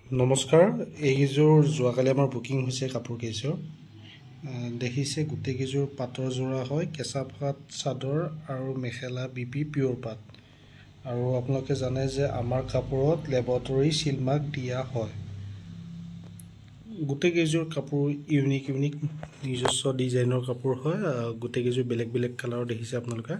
নমস্কাৰ এইযোৰ যোৱাকালি আমাৰ বুকিং হৈছে কাপোৰ কেইযোৰ দেখিছে গোটেই কেইযোৰ পাটৰ যোৰা হয় কেঁচা পাট চাদৰ আৰু মেখেলা বিপি পিয়ৰ পাট আৰু আপোনালোকে জানে যে আমাৰ কাপোৰত লেবৰেটৰী সিল মাৰ্ক দিয়া হয় গোটেই কেইযোৰ কাপোৰ ইউনিক নিজস্ব ডিজাইনৰ কাপোৰ হয় গোটেই কেইযোৰ বেলেগ বেলেগ কালাৰ দেখিছে আপোনালোকে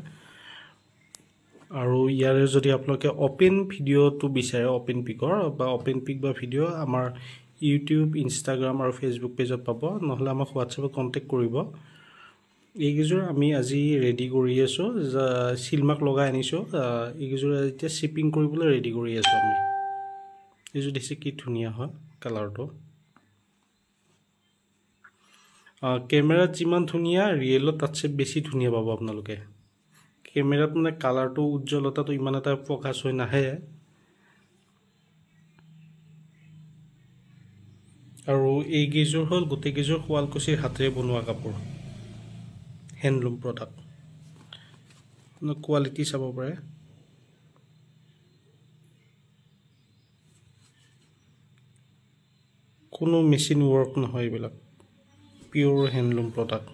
আৰু ইয়াৰে যদি আপোনালোকে ওপেন ভিডিওটো বিচাৰে ওপেন পিকৰ বা ওপেন পিক বা ভিডিও আমাৰ ইউটিউব ইনষ্টাগ্ৰাম আৰু ফেসবুক পেজত পাব নহলে আমাক হোৱাটছএপত কন্টাক্ট কৰিব এইকেইযোৰ আমি আজি ৰেডি কৰি আছো সিলমাক লগাই আনিছো এইকেইযোৰ এতিয়া শিপিং কৰিবলৈ ৰেডি কৰি আছো আমি এইযোৰ দেখি কি ধুনিয়া হয় কালাৰটো কেমেৰাত যিমান ধুনিয়া ৰিয়েলত তাতছে বেছি ধুনিয়া পাব আপোনালোকে কেমেৰাত মানে কালাৰটো উজ্জ্বলতাটো ইমান এটা ফোকাস হৈ নাহে আৰু এই গেজৰ হল গোটেই গেজৰ শুৱালকুছিৰ হাতেৰে বনোৱা কাপোৰ হ্যান্ডলুম প্ৰডাক্ট কোৱালিটি চাব পাৰে কোনো মেচিন ওয়াৰ্ক নহয় এইবিলাক পিওৰ হ্যান্ডলুম প্ৰোডাক্ট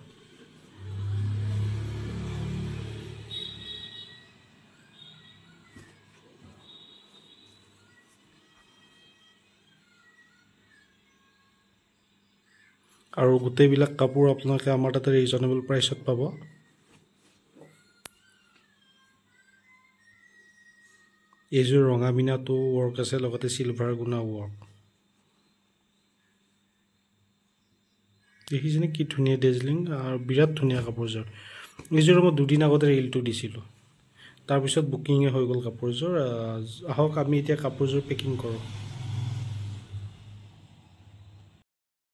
আৰু গোটেইবিলাক কাপোৰ আপোনালোকে আমাৰ তাতে ৰিজনেবল প্ৰাইসত পাব এইযোৰ ৰঙা মিনাটো ওয়াৰ্ক আছে লগতে সিলভাৰ গুনা ওয়াৰ্ক দেখিছেনে কি ধুনিয়া ডেজলিং আৰু বিৰাট ধুনিয়া কাপোৰযোৰ এইযোৰ মই দুদিন আগতে ৰিলটো দিছিলো তাৰ পিছত বুকিং হৈ গল কাপোৰযোৰ আহক আমি এতিয়া কাপোৰযোৰ পেকিং কৰো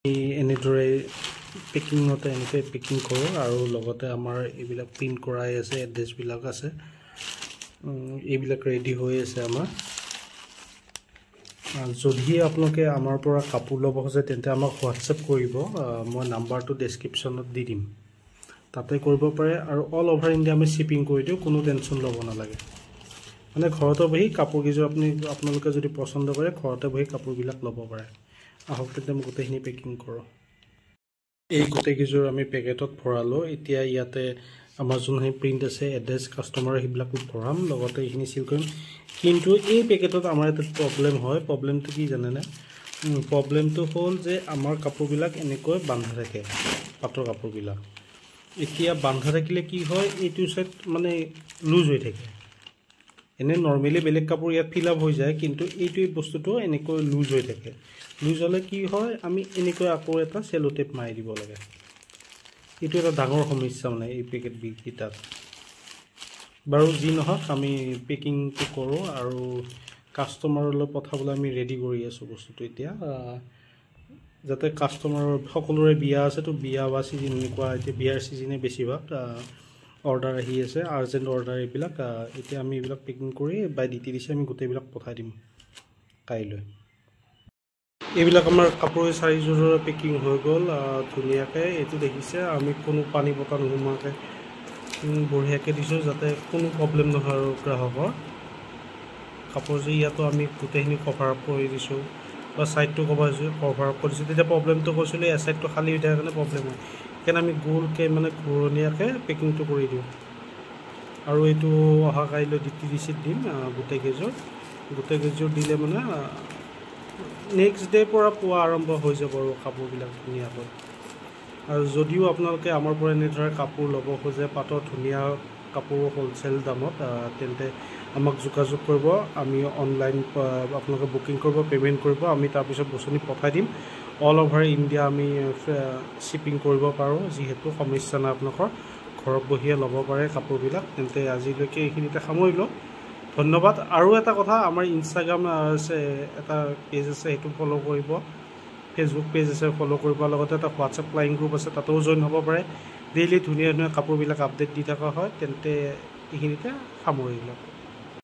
এনেদৰে পেকিংতে এনেকৈ পেকিং কৰো আৰু লগতে আমাৰ এইবিলাক প্ৰিন্ট কৰাই আছে এড্ৰেছ বিলাক আছে এইবিলাক ৰেডি হৈ আছে আমাৰ যদি আপোনালোকে আমাৰ পৰা কাপোৰ ল'ব খোজে তেন্তে আমাক হোৱাটছএপ কৰিব মই নাম্বাৰটো ডেসক্ৰিপচনত দি দিম তাতে কৰিব পাৰে আৰু অল ওভাৰ ইন্ডিয়া আমি শিপিং কৰি দিও কোনো টেনচন ল'ব নালাগে মানে ঘৰতে বহি কাপোৰ কিযোৰ আপোনালোকে যদি পছন্দ কৰে ঘৰতে বহি কাপোৰবিলাক ল'ব পাৰে আহক তেন্তে মই গোটেইখিনি পেকিং কৰো এই গোটেই কিযোৰ আমি পেকেটত ভৰালো এতিয়া ইয়াতে আমাৰ যোনখিনি প্ৰিন্ট আছে এড্ৰেছ কাস্টমাৰ হিবিলাক ভৰাম লগতে এইখিনি সিল কৰিম কিন্তু এই পেকেটত আমাৰ এটা প্ৰবলেম হয় প্ৰবলেমটো কি জানে না প্ৰবলেমটো হ'ল যে আমাৰ কাপোৰবিলাক এনেকৈ বান্ধা থাকে পাটৰ কাপোৰবিলাক এতিয়া বান্ধা থাকিলে কি হয় এইটো সাইড মানে লুজ হৈ থাকে এনে নরমালি বেলেগ কাপোৰ ইয়াত ফিল আপ হৈ যায় কিন্তু এইটো বস্তুটো এনেকৈ লুজ হৈ থাকে লুজ হলে কি হয় আমি এনেকৈ আকৌ এটা সেলো টেপ মাৰি দিব লাগে এইটো এটা ডাঙৰ সমস্যা মানে এই পেকেট বিকিটাত বাৰু যি নহক আমি পেকিংটো কৰো আৰু কাস্টমাৰলৈ পঠাবলৈ আমি ৰেডি কৰি আছো বস্তুটো এতিয়া যাতে কাস্টমাৰৰ সকলোৰে বিয়া আছে তো বিয়া বা সিজন এনেকুৱা এতিয়া বিয়াৰ সিজনে বেছিভাগ অৰ্ডাৰ আহি আছে আৰ্জেন্ট অৰ্ডাৰ এইবিলাক এতিয়া আমি এইবিলাক পেকিং কৰি বাই ডিটিডিসি আমি গোটেইবিলাক পঠাই দিম কাইলৈ এইবিলাক আমাৰ কাপোৰ সাইজৰ পেকিং হৈ গল ধুনিয়াকে এটো দেখিছে আমি কোনো পানী বটল নোমাকে বঢ়িয়াকে দিছো যাতে কোনো প্ৰবলেম নহয় আৰু গ্ৰাহকৰ কাপোৰ যে ইয়াতো আমি গোটেইখিনি কভাৰ আপ কৰি দিছো বা সাইডটো কভাৰ আপ কৰিছো তেতিয়া প্ৰবলেমটো কৈছিলে এ সাইডটো খালি হৈ থাকে কাৰণে প্ৰবলেম হয় কেন আমি গোলকে মানে ঘূৰণিয়াকে পেকিংটো কৰি দিও আৰু এটো অহা কাইলৈ ডিটিডিসিত দিম গোটেই কেজৰ দিলে মানে নেক্সট ডে পৰা পোৱা আৰম্ভ হৈ যাব আৰু কাপোৰবিলাক ধুনিয়াকৈ আৰু যদিও আপোনালোকে আমাৰ পৰা এনেদৰে কাপোৰ ল'ব খোজে পাটৰ ধুনিয়া কাপোৰ হোলসেল দামত তেন্তে আমাক যোগাযোগ কৰিব আমি অনলাইন আপোনালোকে বুকিং কৰিব পেমেন্ট কৰিব আমি তাৰ পিছত বস্তুনি পঠাই দিম অল ওভাৰ ইন্ডিয়া আমি শিপিং কৰিব পাৰো যিহেতু সমস্যা না আপোনালোকৰ ঘৰত বহিয়ে ল'ব পাৰে কাপোৰবিলাক তেন্তে আজিলৈকে এইখিনিতে সামৰিলো ধন্যবাদ আৰু এটা কথা আমাৰ ইনষ্টাগ্ৰাম আছে এটা পেজ আছে হেতু ফলো কৰিব ফেসবুক পেজ আছে ফলো কৰিব লগতে এটা হোৱাটছএপ ক্লাইং গ্ৰুপ আছে তাতেও জয়েন হ'ব পাৰে ডেইলি ধুনিয়া কাপোৰবিলাক আপডেট দি থকা হয় তেন্তে এইখিনিতে সামৰিলো